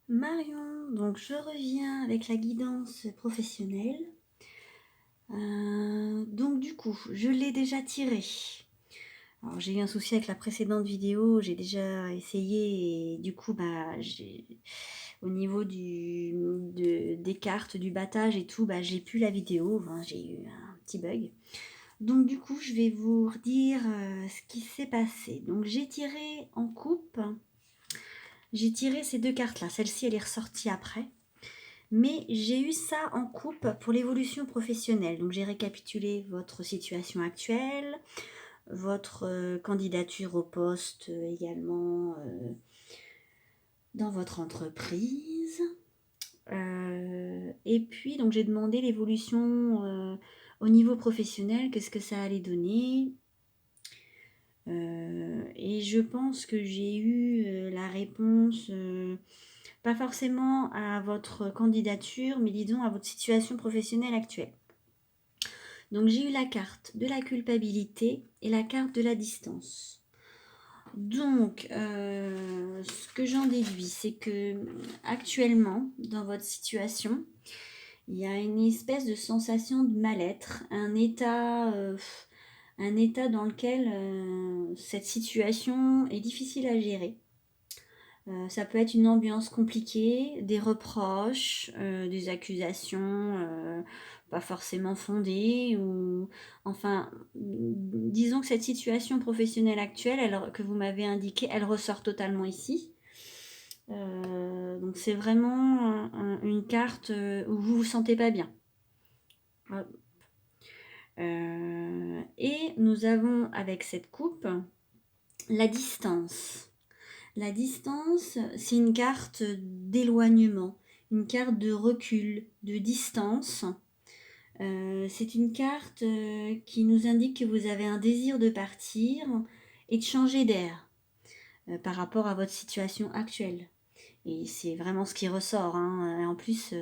Marion, donc je reviens avec la guidance professionnelle. Donc du coup, je l'ai déjà tiré. Alors j'ai eu un souci avec la précédente vidéo, j'ai déjà essayé et du coup au niveau des cartes, du battage et tout, j'ai plus la vidéo, enfin, j'ai eu un petit bug. Donc du coup, je vais vous redire ce qui s'est passé. Donc j'ai tiré en coupe, j'ai tiré ces deux cartes-là. Celle-ci, elle est ressortie après. Mais j'ai eu ça en coupe pour l'évolution professionnelle. Donc j'ai récapitulé votre situation actuelle, votre candidature au poste également dans votre entreprise. Et puis donc j'ai demandé l'évolution au niveau professionnel, qu'est-ce que ça allait donner. Et je pense que j'ai eu la réponse, pas forcément à votre candidature, mais disons à votre situation professionnelle actuelle. Donc j'ai eu la carte de la culpabilité et la carte de la distance. Donc, ce que j'en déduis, c'est que actuellement, dans votre situation, il y a une espèce de sensation de mal-être, un état dans lequel cette situation est difficile à gérer. Ça peut être une ambiance compliquée, des reproches, des accusations pas forcément fondées, ou enfin, disons que cette situation professionnelle actuelle, que vous m'avez indiquée, elle ressort totalement ici. Donc c'est vraiment une carte où vous vous sentez pas bien. Et nous avons avec cette coupe la distance. La distance, c'est une carte d'éloignement, une carte de recul, de distance. C'est une carte qui nous indique que vous avez un désir de partir et de changer d'air par rapport à votre situation actuelle. Et c'est vraiment ce qui ressort, hein. Et en plus,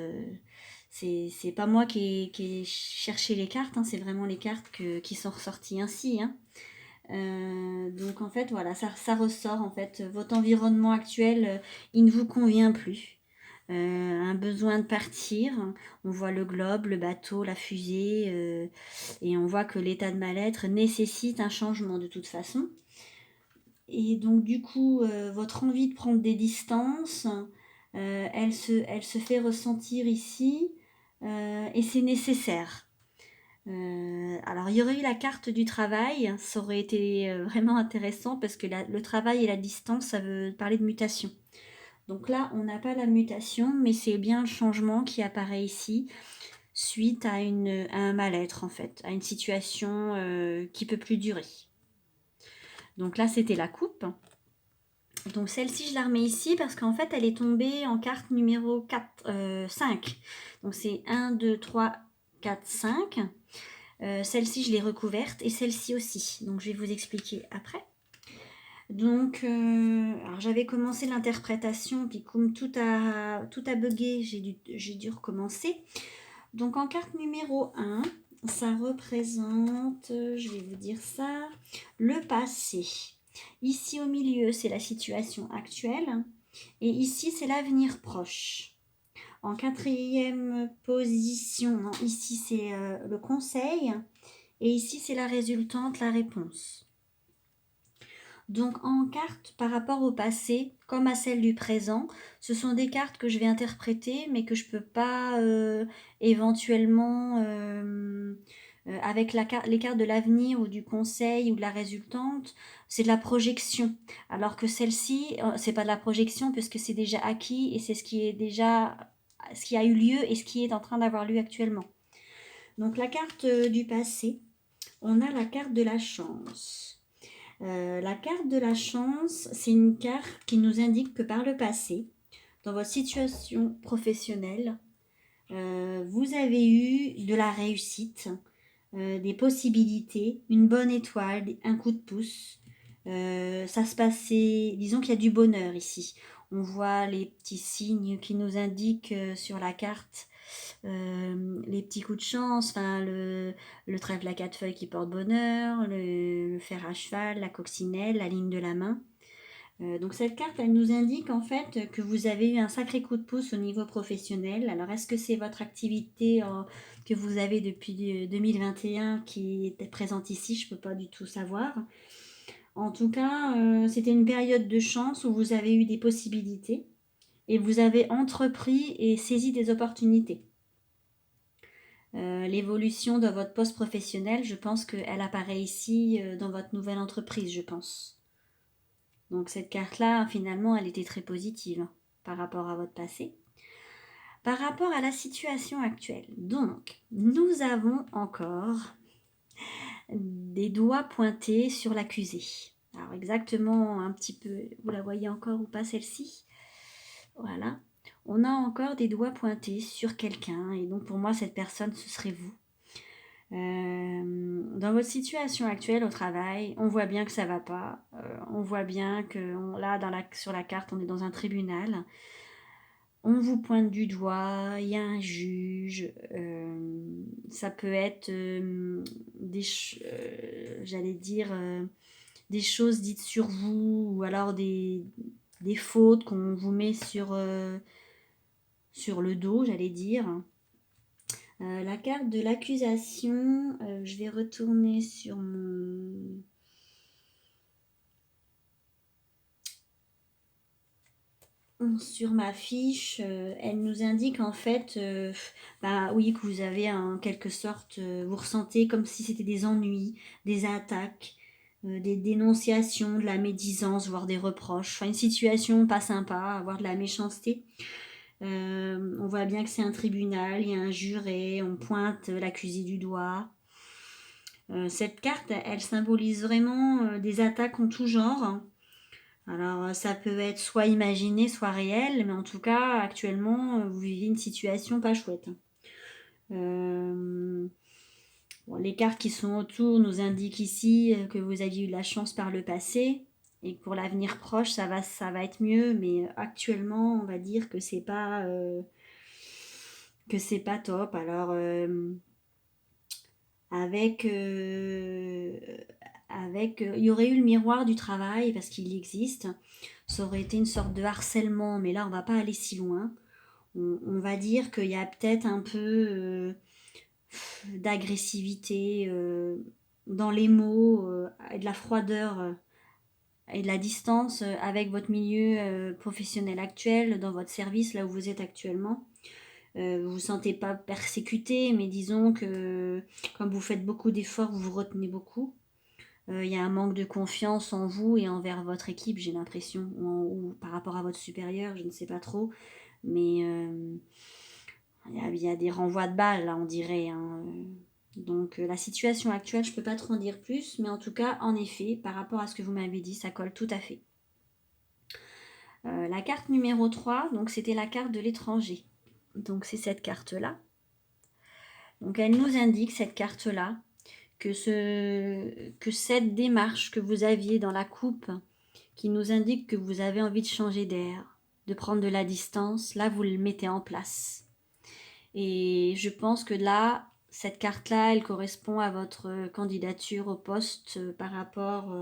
c'est pas moi qui ai cherché les cartes, hein, c'est vraiment les cartes qui sont ressorties ainsi, hein. Donc en fait, voilà, ça ressort en fait. Votre environnement actuel, il ne vous convient plus. Un besoin de partir. On voit le globe, le bateau, la fusée, et on voit que l'état de mal-être nécessite un changement de toute façon. Et donc du coup, votre envie de prendre des distances, elle se fait ressentir ici, et c'est nécessaire. Alors, il y aurait eu la carte du travail, ça aurait été vraiment intéressant parce que le travail et la distance, ça veut parler de mutation. Donc là, on n'a pas la mutation, mais c'est bien le changement qui apparaît ici suite à un mal-être en fait, à une situation qui peut plus durer. Donc là, c'était la coupe. Donc celle-ci, je la remets ici parce qu'en fait, elle est tombée en carte numéro 5. Donc c'est 1, 2, 3, 4, 5. Celle-ci, je l'ai recouverte et celle-ci aussi. Donc, je vais vous expliquer après. Donc, alors j'avais commencé l'interprétation, puis comme tout a bugué, j'ai dû recommencer. Donc, en carte numéro 1, ça représente, je vais vous dire ça, le passé. Ici au milieu, c'est la situation actuelle. Et ici, c'est l'avenir proche. En quatrième position, non, ici, c'est le conseil. Et ici, c'est la résultante, la réponse. Donc en carte par rapport au passé, comme à celle du présent, ce sont des cartes que je vais interpréter, mais que je ne peux pas éventuellement, avec les cartes de l'avenir ou du conseil ou de la résultante, c'est de la projection. Alors que celle-ci, c'est pas de la projection puisque c'est déjà acquis et c'est ce qui est déjà, ce qui a eu lieu et ce qui est en train d'avoir lieu actuellement. Donc la carte du passé, on a la carte de la chance. La carte de la chance, c'est une carte qui nous indique que par le passé, dans votre situation professionnelle, vous avez eu de la réussite, des possibilités, une bonne étoile, un coup de pouce. Ça se passait, disons qu'il y a du bonheur ici. On voit les petits signes qui nous indiquent sur la carte les petits coups de chance, enfin le trèfle à quatre feuilles qui porte bonheur, le fer à cheval, la coccinelle, la ligne de la main. Donc cette carte, elle nous indique en fait que vous avez eu un sacré coup de pouce au niveau professionnel. Alors est-ce que c'est votre activité que vous avez depuis 2021 qui est présente ici? Je ne peux pas du tout savoir. En tout cas, c'était une période de chance où vous avez eu des possibilités et vous avez entrepris et saisi des opportunités. L'évolution de votre poste professionnel, je pense qu'elle apparaît ici dans votre nouvelle entreprise, je pense. Donc cette carte-là, finalement, elle était très positive par rapport à votre passé. Par rapport à la situation actuelle, donc, nous avons encore des doigts pointés sur l'accusé. Alors exactement un petit peu, vous la voyez encore ou pas celle-ci? Voilà. On a encore des doigts pointés sur quelqu'un et donc pour moi cette personne ce serait vous. Dans votre situation actuelle au travail, on voit bien que ça va pas. On voit bien que là, sur la carte, on est dans un tribunal. On vous pointe du doigt, il y a un juge. Ça peut être j'allais dire, des choses dites sur vous ou alors des fautes qu'on vous met sur le dos, j'allais dire. La carte de l'accusation, je vais retourner sur ma fiche. Elle nous indique en fait, bah oui, que vous avez en quelque sorte, vous ressentez comme si c'était des ennuis, des attaques, des dénonciations, de la médisance, voire des reproches. Enfin, une situation pas sympa, voire de la méchanceté. On voit bien que c'est un tribunal, il y a un juré, on pointe l'accusé du doigt. Cette carte, elle symbolise vraiment des attaques en tout genre. Alors, ça peut être soit imaginé, soit réel, mais en tout cas, actuellement, vous vivez une situation pas chouette. Bon, les cartes qui sont autour nous indiquent ici que vous aviez eu de la chance par le passé et que pour l'avenir proche, ça va être mieux, mais actuellement, on va dire que c'est pas top. Alors, avec, il y aurait eu le miroir du travail parce qu'il existe. Ça aurait été une sorte de harcèlement, mais là on va pas aller si loin. On va dire qu'il y a peut-être un peu d'agressivité dans les mots et de la froideur et de la distance avec votre milieu professionnel actuel, dans votre service, là où vous êtes actuellement. Vous vous sentez pas persécuté, mais disons que comme vous faites beaucoup d'efforts, vous vous retenez beaucoup. Il y a un manque de confiance en vous et envers votre équipe, j'ai l'impression, ou par rapport à votre supérieur, je ne sais pas trop. Mais il y a des renvois de balles, là, on dirait. Hein. Donc la situation actuelle, je ne peux pas trop en dire plus, mais en tout cas, en effet, par rapport à ce que vous m'avez dit, ça colle tout à fait. La carte numéro 3, donc c'était la carte de l'étranger. Donc c'est cette carte-là. Donc elle nous indique, cette carte-là, que cette démarche que vous aviez dans la coupe, qui nous indique que vous avez envie de changer d'air, de prendre de la distance, là vous le mettez en place. Et je pense que là, cette carte-là, elle correspond à votre candidature au poste par rapport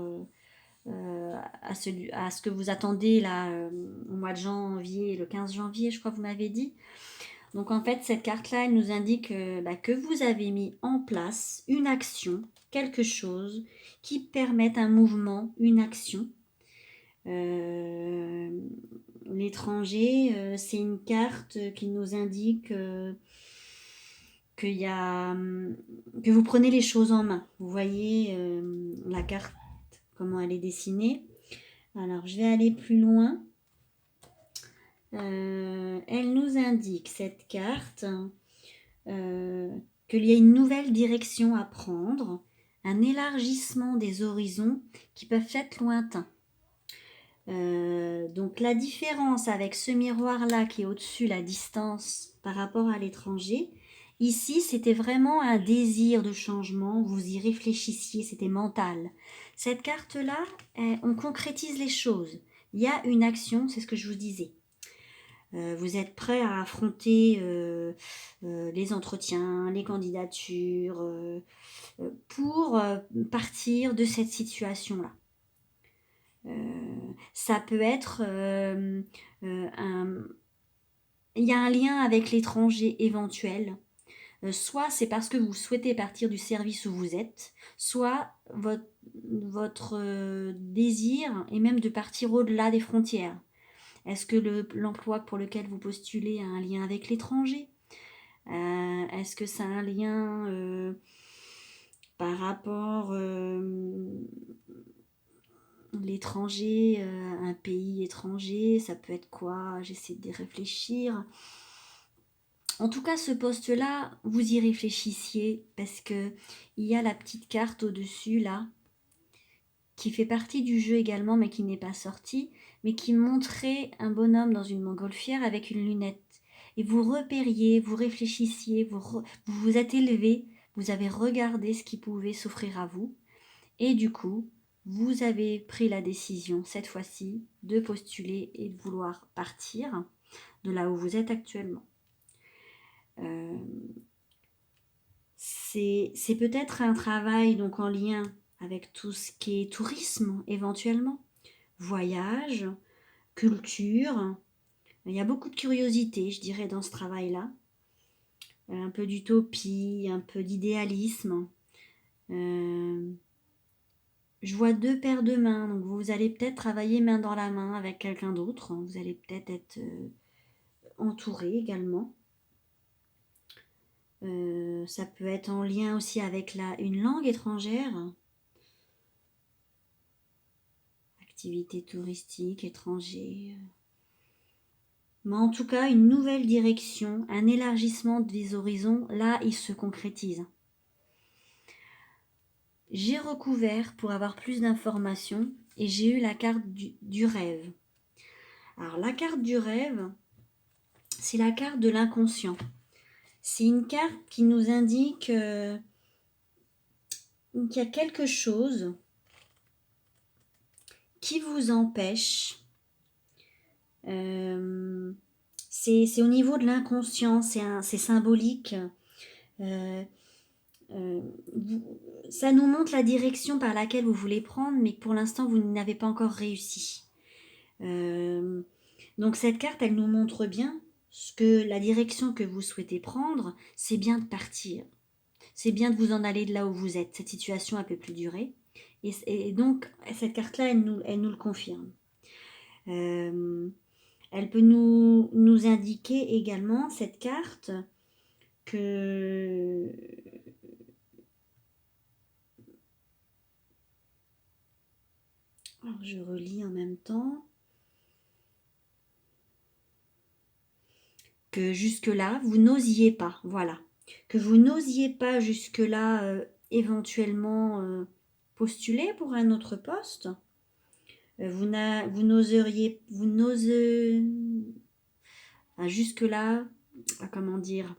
à ce que vous attendez là au mois de janvier, le 15 janvier, je crois que vous m'avez dit. Donc en fait, cette carte-là, elle nous indique que vous avez mis en place une action, quelque chose qui permette un mouvement, une action. L'étranger, c'est une carte qui nous indique que vous prenez les choses en main. Vous voyez la carte, comment elle est dessinée. Alors, je vais aller plus loin. Elle nous indique, cette carte, qu'il y a une nouvelle direction à prendre, un élargissement des horizons qui peuvent être lointains. Donc la différence avec ce miroir-là qui est au-dessus, la distance par rapport à l'étranger, ici c'était vraiment un désir de changement, vous y réfléchissiez, c'était mental. Cette carte-là, on concrétise les choses. Il y a une action, c'est ce que je vous disais. Vous êtes prêt à affronter les entretiens, les candidatures, pour partir de cette situation-là. Ça peut être il y a un lien avec l'étranger éventuel. Soit c'est parce que vous souhaitez partir du service où vous êtes, soit votre désir est même de partir au-delà des frontières. Est-ce que l'emploi pour lequel vous postulez a un lien avec l'étranger? Est-ce que ça a un lien par rapport l'étranger, un pays étranger? Ça peut être quoi? J'essaie de réfléchir. En tout cas, ce poste-là, vous y réfléchissiez parce que il y a la petite carte au-dessus là, qui fait partie du jeu également, mais qui n'est pas sortie, mais qui montrait un bonhomme dans une montgolfière avec une lunette. Et vous repériez, vous réfléchissiez, vous vous êtes élevé, vous avez regardé ce qui pouvait s'offrir à vous, et du coup, vous avez pris la décision cette fois-ci de postuler et de vouloir partir de là où vous êtes actuellement. Euh, c'est peut-être un travail donc en lien avec tout ce qui est tourisme éventuellement, voyage, culture. Il y a beaucoup de curiosité, je dirais, dans ce travail-là. Un peu d'utopie, un peu d'idéalisme. Euh, je vois deux paires de mains, donc vous allez peut-être travailler main dans la main avec quelqu'un d'autre. Vous allez peut-être être entouré également. Ça peut être en lien aussi avec une langue étrangère. Activité touristique, étranger. Mais en tout cas, une nouvelle direction, un élargissement des horizons, là, il se concrétise. J'ai recouvert pour avoir plus d'informations et j'ai eu la carte du rêve. Alors, la carte du rêve, c'est la carte de l'inconscient. C'est une carte qui nous indique qu'il y a quelque chose qui vous empêche. C'est au niveau de l'inconscient, c'est symbolique. Euh, ça nous montre la direction par laquelle vous voulez prendre, mais que pour l'instant vous n'avez pas encore réussi. Donc cette carte, elle nous montre bien que la direction que vous souhaitez prendre, c'est bien de partir. C'est bien de vous en aller de là où vous êtes. Cette situation, elle peut plus durer. Et donc cette carte-là, elle nous le confirme. Elle peut nous indiquer également, cette carte, que alors je relis en même temps. Que jusque-là, vous n'osiez pas, voilà. Que vous n'osiez pas jusque-là éventuellement postuler pour un autre poste. Vous n'oseriez, jusque-là, comment dire.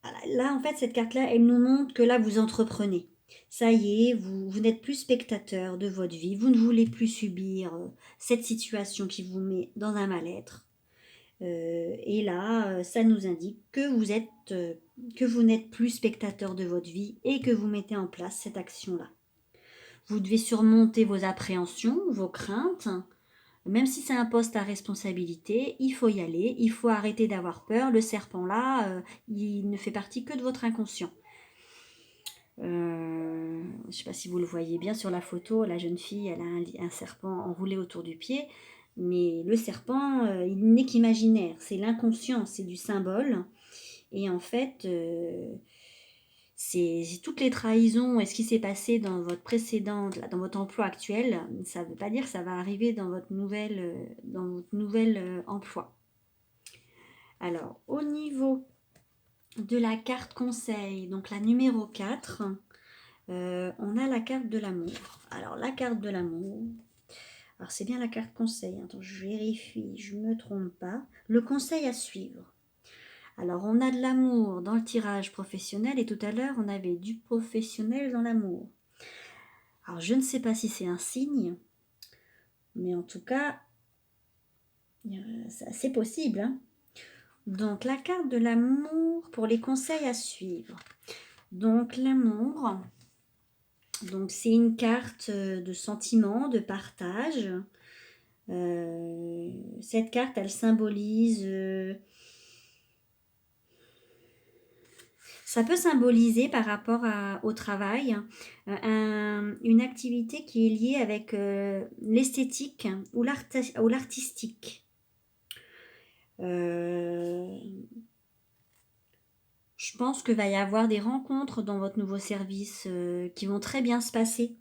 Là, en fait, cette carte-là, elle nous montre que là, vous entreprenez. Ça y est, vous n'êtes plus spectateur de votre vie, vous ne voulez plus subir cette situation qui vous met dans un mal-être. Et là, ça nous indique que vous n'êtes plus spectateur de votre vie et que vous mettez en place cette action-là. Vous devez surmonter vos appréhensions, vos craintes. Même si c'est un poste à responsabilité, il faut y aller, il faut arrêter d'avoir peur. Le serpent là, il ne fait partie que de votre inconscient. Je ne sais pas si vous le voyez bien sur la photo, la jeune fille, elle a un serpent enroulé autour du pied, mais le serpent, il n'est qu'imaginaire, c'est l'inconscient, c'est du symbole, et en fait, c'est toutes les trahisons et ce qui s'est passé dans votre dans votre emploi actuel, ça ne veut pas dire que ça va arriver dans votre nouvel emploi. Alors, au niveau de la carte conseil, donc la numéro 4, on a la carte de l'amour. Alors, la carte de l'amour, alors c'est bien la carte conseil. Attends, je vérifie, je ne me trompe pas. Le conseil à suivre. Alors, on a de l'amour dans le tirage professionnel et tout à l'heure, on avait du professionnel dans l'amour. Alors, je ne sais pas si c'est un signe, mais en tout cas, c'est possible. Hein. Donc, la carte de l'amour pour les conseils à suivre. Donc, l'amour, Donc c'est une carte de sentiment, de partage. Cette carte, elle symbolise... ça peut symboliser par rapport au travail une activité qui est liée avec l'esthétique ou l'artistique. Je pense qu'il va y avoir des rencontres dans votre nouveau service qui vont très bien se passer.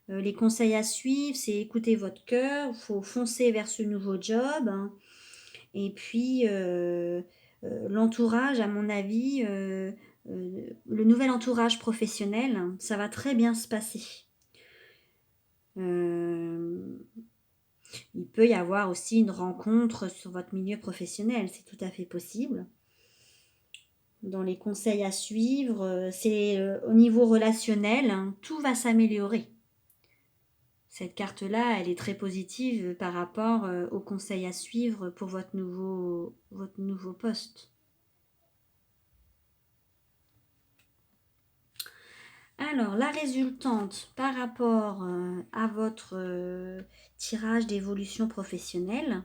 Les conseils à suivre, c'est écouter votre cœur, il faut foncer vers ce nouveau job. Hein. Et puis, l'entourage, à mon avis, le nouvel entourage professionnel, ça va très bien se passer. Il peut y avoir aussi une rencontre sur votre milieu professionnel, c'est tout à fait possible. Dans les conseils à suivre, c'est au niveau relationnel, hein, tout va s'améliorer. Cette carte-là, elle est très positive par rapport aux conseils à suivre pour votre nouveau poste. Alors, la résultante par rapport à votre tirage d'évolution professionnelle.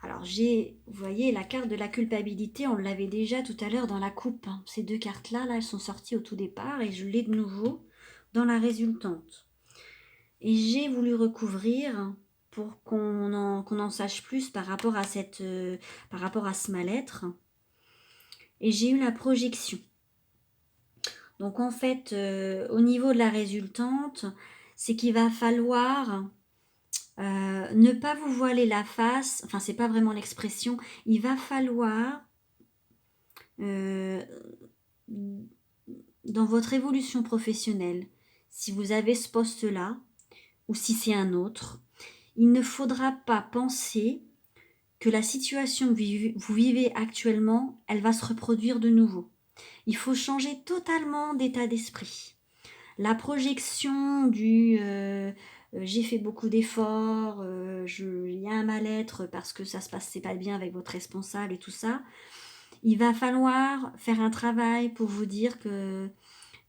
Alors, vous voyez, la carte de la culpabilité, on l'avait déjà tout à l'heure dans la coupe. Hein. Ces deux cartes-là, elles sont sorties au tout départ et je l'ai de nouveau dans la résultante. Et j'ai voulu recouvrir pour qu'on en sache plus par rapport à ce mal-être. Et j'ai eu la projection. Donc en fait, au niveau de la résultante, c'est qu'il va falloir ne pas vous voiler la face. Enfin, c'est pas vraiment l'expression. Il va falloir, dans votre évolution professionnelle, si vous avez ce poste-là, ou si c'est un autre, il ne faudra pas penser que la situation que vous vivez actuellement, elle va se reproduire de nouveau. Il faut changer totalement d'état d'esprit. La projection du j'ai fait beaucoup d'efforts, il y a un mal-être parce que ça se passait pas bien avec votre responsable et tout ça. Il va falloir faire un travail pour vous dire que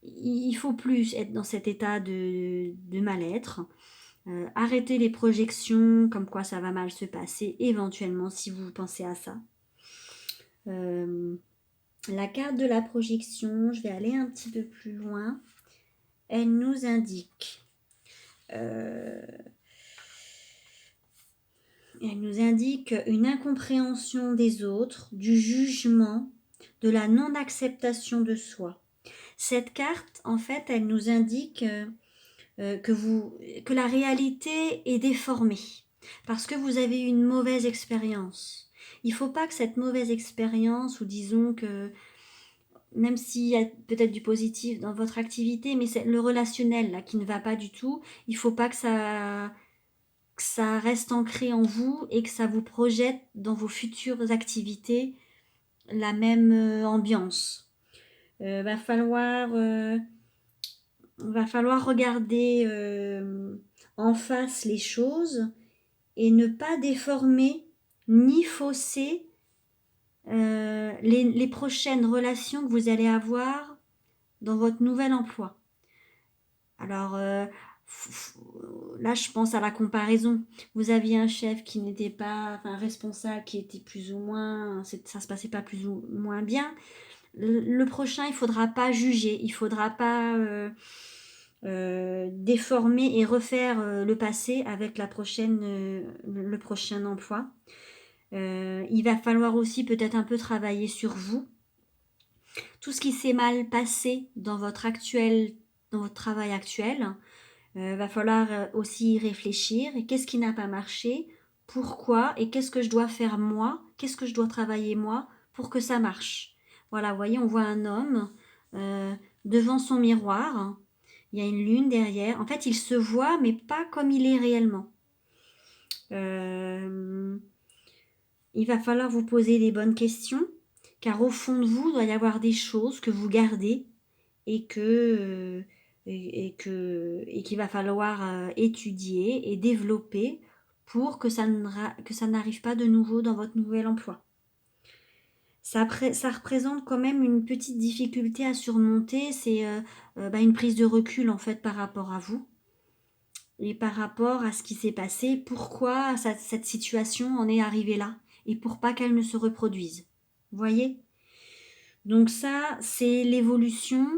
il faut plus être dans cet état de mal-être. Arrêtez les projections comme quoi ça va mal se passer, éventuellement si vous pensez à ça. La carte de la projection, je vais aller un petit peu plus loin. Elle nous indique une incompréhension des autres, du jugement, de la non-acceptation de soi. Cette carte, en fait, elle nous indique que la réalité est déformée parce que vous avez eu une mauvaise expérience. Il ne faut pas que cette mauvaise expérience, ou disons que même s'il y a peut-être du positif dans votre activité, mais c'est le relationnel là qui ne va pas du tout, il ne faut pas que ça reste ancré en vous et que ça vous projette dans vos futures activités la même ambiance. Va falloir regarder en face les choses et ne pas déformer ni fausser les prochaines relations que vous allez avoir dans votre nouvel emploi. Alors là, je pense à la comparaison. Vous aviez un chef qui n'était pas, enfin, un responsable qui était plus ou moins, ça se passait pas plus ou moins bien. Le prochain, il faudra pas juger, il faudra pas déformer et refaire le passé avec le prochain emploi. Il va falloir aussi peut-être un peu travailler sur vous. Tout ce qui s'est mal passé dans votre travail actuel, va falloir aussi y réfléchir. Et qu'est-ce qui n'a pas marché? Pourquoi? Et qu'est-ce que je dois faire moi? Qu'est-ce que je dois travailler moi pour que ça marche? Voilà, vous voyez, on voit un homme devant son miroir. Il y a une lune derrière. En fait, il se voit, mais pas comme il est réellement. Il va falloir vous poser les bonnes questions, car au fond de vous, il doit y avoir des choses que vous gardez et qu'il va falloir étudier et développer pour que ça n'arrive pas de nouveau dans votre nouvel emploi. Ça représente quand même une petite difficulté à surmonter, c'est, une prise de recul en fait par rapport à vous et par rapport à ce qui s'est passé. Pourquoi cette situation en est arrivée là? Et pour pas qu'elle ne se reproduise. Vous voyez? Donc ça, c'est l'évolution,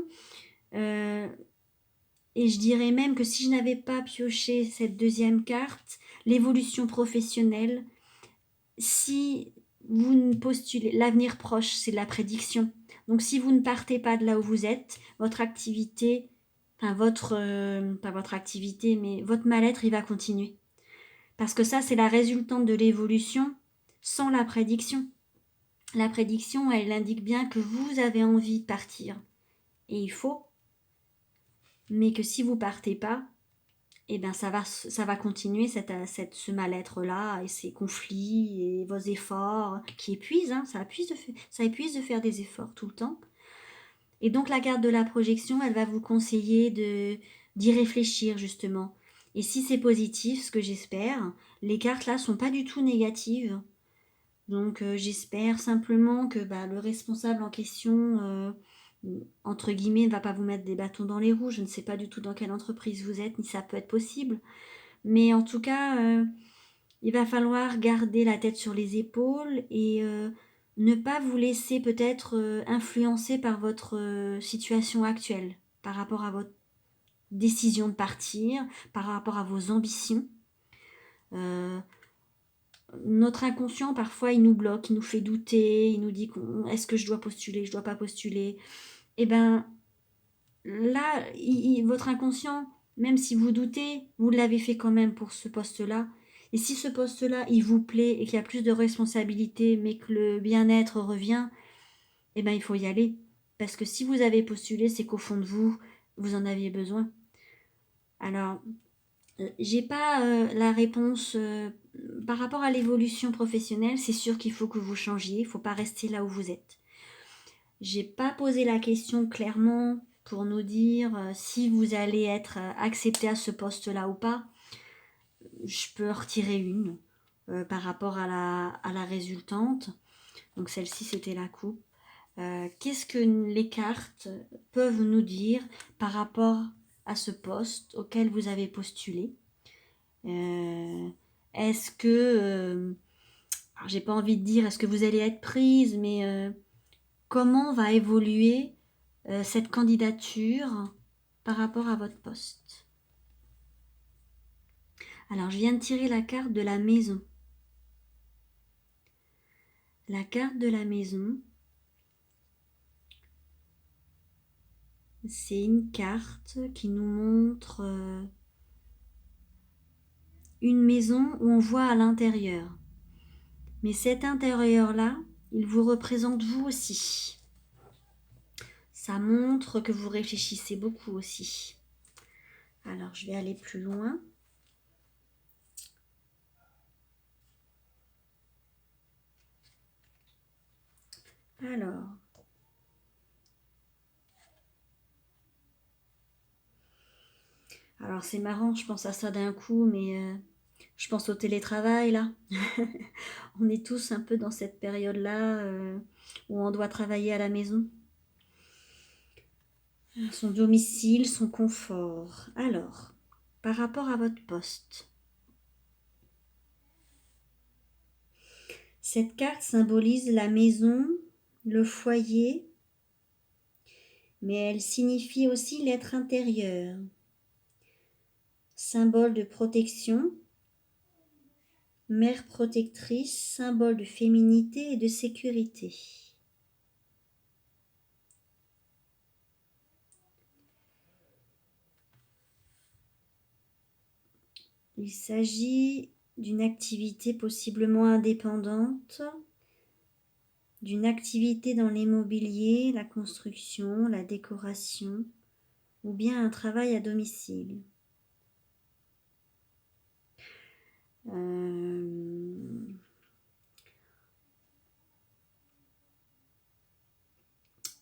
heu et je dirais même que si je n'avais pas pioché cette deuxième carte, l'évolution professionnelle, si vous ne postulez l'avenir proche, c'est de la prédiction. Donc si vous ne partez pas de là où vous êtes, votre activité, enfin votre, pas votre activité, mais votre mal-être, il va continuer. Parce que ça, c'est la résultante de l'évolution sans la prédiction. La prédiction, elle indique bien que vous avez envie de partir et il faut, mais que si vous partez pas, et ben ça va continuer ce mal-être-là et ces conflits et vos efforts qui épuisent, hein, ça épuise de faire des efforts tout le temps. Et donc la carte de la projection, elle va vous conseiller d'y réfléchir justement. Et si c'est positif, ce que j'espère, les cartes là sont pas du tout négatives. Donc j'espère simplement que le responsable en question, entre guillemets, ne va pas vous mettre des bâtons dans les roues. Je ne sais pas du tout dans quelle entreprise vous êtes, ni ça peut être possible. Mais en tout cas, il va falloir garder la tête sur les épaules et ne pas vous laisser peut-être, influencer par votre, situation actuelle, par rapport à votre décision de partir, par rapport à vos ambitions. Heu, Notre inconscient parfois il nous bloque, il nous fait douter, il nous dit qu'on: «Est-ce que je dois postuler? Je dois pas postuler?» Et ben, là, i votre inconscient, même si vous doutez, vous l'avez fait quand même pour ce poste-là. Et si ce poste-là, il vous plaît et qu'il y a plus de responsabilités, mais que le bien-être revient, eh ben, il faut y aller. Parce que si vous avez postulé, c'est qu'au fond de vous, vous en aviez besoin. Alors, j'ai pas, la réponse, par rapport à l'évolution professionnelle, c'est sûr qu'il faut que vous changiez, il faut pas rester là où vous êtes. J'ai pas posé la question clairement pour nous dire, si vous allez être, accepté à ce poste-là ou pas. Je peux en retirer une, par rapport à la résultante. Donc celle-ci, c'était la coupe. Qu'est-ce que les cartes peuvent nous dire par rapport à ce poste auquel vous avez postulé? Heu, Est-ce que, alors j'ai pas envie de dire est-ce que vous allez être prise, mais, comment va évoluer, cette candidature par rapport à votre poste? Alors je viens de tirer la carte de la maison. La carte de la maison, c'est une carte qui nous montre, une maison où on voit à l'intérieur. Mais cet intérieur-là, il vous représente vous aussi. Ça montre que vous réfléchissez beaucoup aussi. Alors je vais aller plus loin. Alors, c'est marrant, je pense à ça d'un coup, mais je pense au télétravail là. On est tous un peu dans cette période-là, où on doit travailler à la maison. Son domicile, son confort. Alors, par rapport à votre poste, cette carte symbolise la maison, le foyer, mais elle signifie aussi l'être intérieur, symbole de protection, mère protectrice, symbole de féminité et de sécurité. Il s'agit d'une activité possiblement indépendante, d'une activité dans l'immobilier, la construction, la décoration, ou bien un travail à domicile.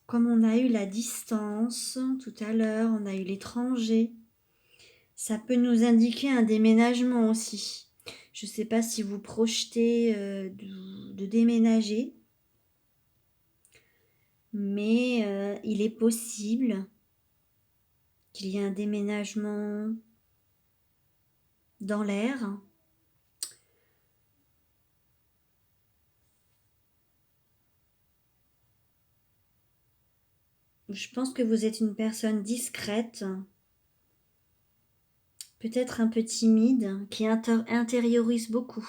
Comme on a eu la distance tout à l'heure, on a eu l'étranger, ça peut nous indiquer un déménagement aussi. Je ne sais pas si vous projetez de déménager. mais il est possible qu'il y ait un déménagement dans l'air. Je pense que vous êtes une personne discrète, peut-être un peu timide, qui intériorise beaucoup.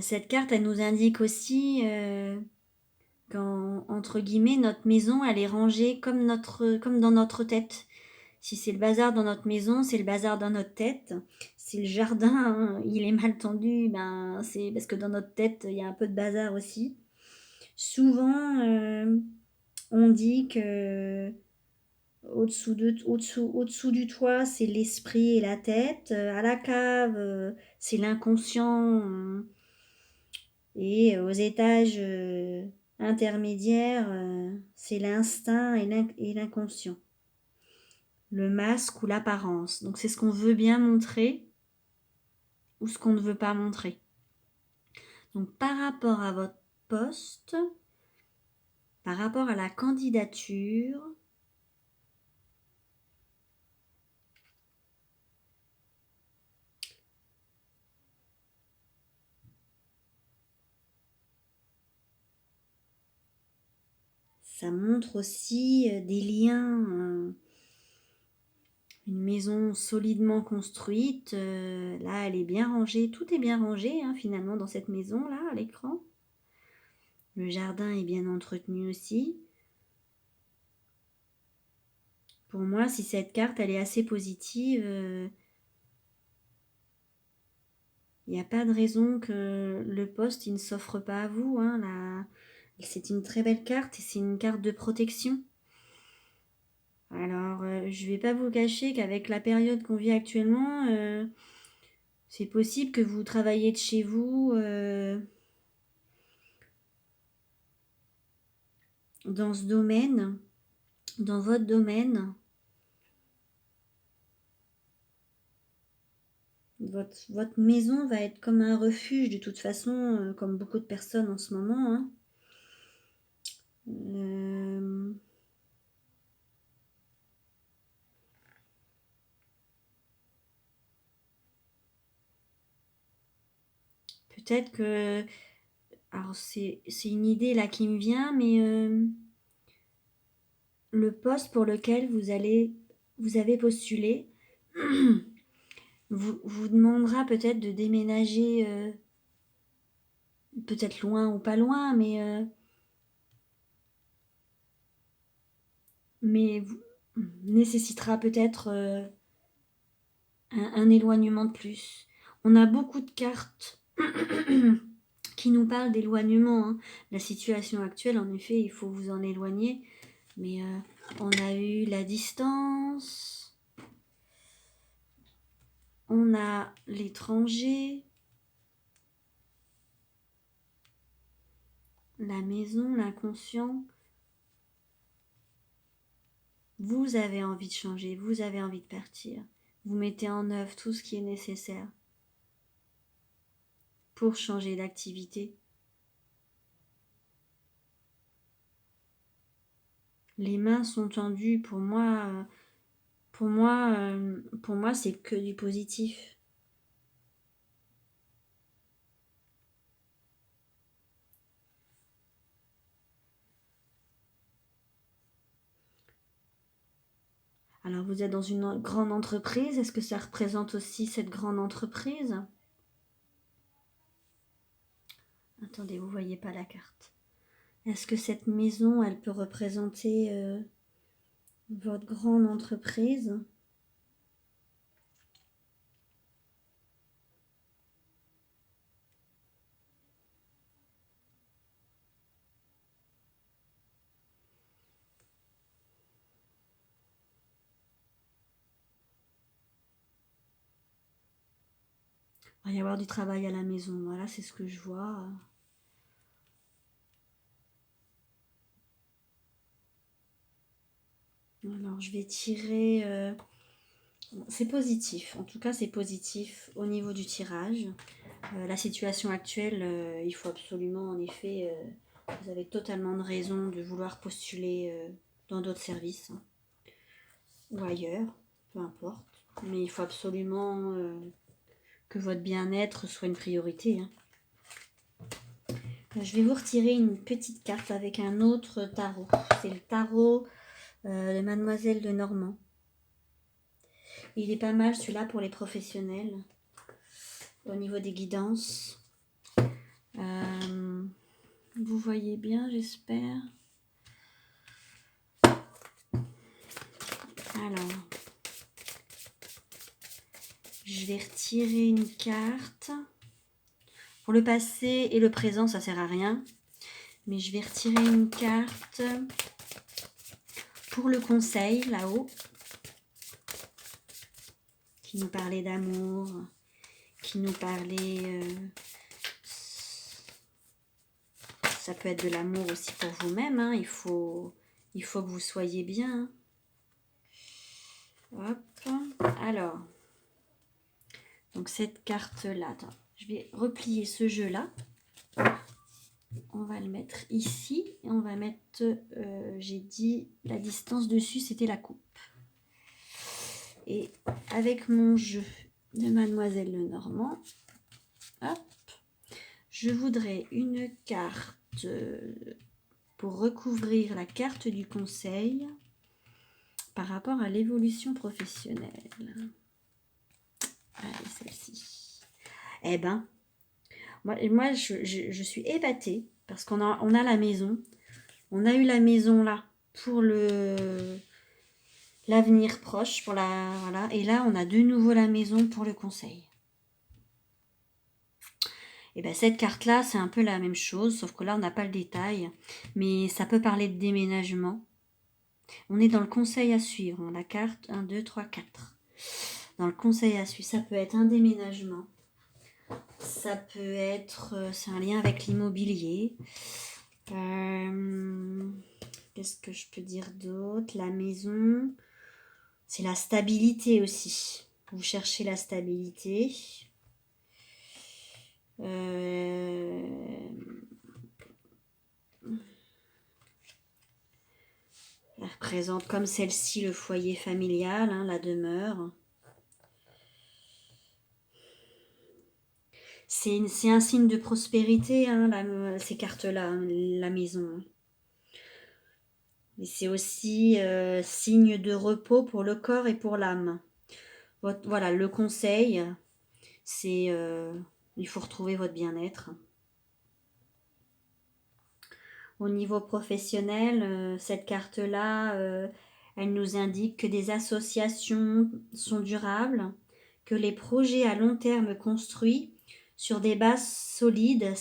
Cette carte, elle nous indique aussi quand, entre guillemets, notre maison, elle est rangée comme dans notre tête. Si c'est le bazar dans notre maison, c'est le bazar dans notre tête. Si le jardin, hein, il est mal tendu, ben, c'est parce que dans notre tête, il y a un peu de bazar aussi. Souvent, on dit que au-dessous du toit, c'est l'esprit et la tête. À la cave, c'est l'inconscient. Et aux étages intermédiaires, c'est l'instinct et l'inconscient. Le masque ou l'apparence. Donc c'est ce qu'on veut bien montrer ou ce qu'on ne veut pas montrer. Donc par rapport à votre poste, par rapport à la candidature, ça montre aussi des liens, une maison solidement construite. Là, elle est bien rangée, tout est bien rangé hein, finalement dans cette maison-là à l'écran. Le jardin est bien entretenu aussi. Pour moi, si cette carte elle est assez positive, il n'y a pas de raison que le poste il ne s'offre pas à vous. Hein, c'est une très belle carte et c'est une carte de protection. Alors, je ne vais pas vous cacher qu'avec la période qu'on vit actuellement, c'est possible que vous travaillez de chez vous dans ce domaine, dans votre domaine. Votre maison va être comme un refuge de toute façon, comme beaucoup de personnes en ce moment. Hein. Peut-être que... Alors c'est une idée là qui me vient, mais le poste pour lequel vous avez postulé vous demandera peut-être de déménager, peut-être loin ou pas loin, mais nécessitera peut-être un éloignement de plus. On a beaucoup de cartes qui nous parlent d'éloignement. Hein. La situation actuelle, en effet, il faut vous en éloigner. Mais on a eu la distance, on a l'étranger, la maison, l'inconscient. Vous avez envie de changer, vous avez envie de partir. Vous mettez en œuvre tout ce qui est nécessaire pour changer d'activité. Les mains sont tendues. Pour moi, c'est que du positif. Alors, vous êtes dans une grande entreprise. Est-ce que ça représente aussi cette grande entreprise? Attendez, vous voyez pas la carte. Est-ce que cette maison, elle peut représenter votre grande entreprise? Il va y avoir du travail à la maison. Voilà, c'est ce que je vois. Alors, je vais tirer C'est positif, en tout cas c'est positif au niveau du tirage. La situation actuelle, il faut absolument, en effet, vous avez totalement de raison de vouloir postuler dans d'autres services, hein, ou ailleurs, peu importe. Mais il faut absolument que votre bien-être soit une priorité, hein. Je vais vous retirer une petite carte avec un autre tarot. C'est le tarot de Mademoiselle de Normand. Il est pas mal celui-là pour les professionnels au niveau des guidances. Vous voyez bien, j'espère. Alors, je vais retirer une carte. Pour le passé et le présent, ça sert à rien. Mais je vais retirer une carte pour le conseil, là-haut. Qui nous parlait d'amour. Qui nous parlait... ça peut être de l'amour aussi pour vous-même, hein. Il faut que vous soyez bien. Hop. Alors. Donc cette carte-là, attends, je vais replier ce jeu-là. On va le mettre ici. Et on va mettre, j'ai dit, la distance dessus, c'était la coupe. Et avec mon jeu de Mademoiselle Lenormand, hop, je voudrais une carte pour recouvrir la carte du conseil par rapport à l'évolution professionnelle. Allez, celle-ci. Eh ben, moi je suis épatée parce qu'on a la maison. On a eu la maison là pour l'avenir proche, voilà. Et là, on a de nouveau la maison pour le conseil. Et bien cette carte-là, c'est un peu la même chose, sauf que là, on n'a pas le détail. Mais ça peut parler de déménagement. On est dans le conseil à suivre. La carte 1, 2, 3, 4. Dans le conseil à suivre, ça peut être un déménagement. Ça peut être... c'est un lien avec l'immobilier. Qu'est-ce que je peux dire d'autre? La maison, c'est la stabilité aussi. Vous cherchez la stabilité. Elle représente comme celle-ci le foyer familial, hein, la demeure. C'est un signe de prospérité, hein, ces cartes-là, hein, la maison. Mais c'est aussi signe de repos pour le corps et pour l'âme. Voilà, le conseil, c'est il faut retrouver votre bien-être. Au niveau professionnel, cette carte-là, elle nous indique que des associations sont durables, que les projets à long terme construits sur des bases solides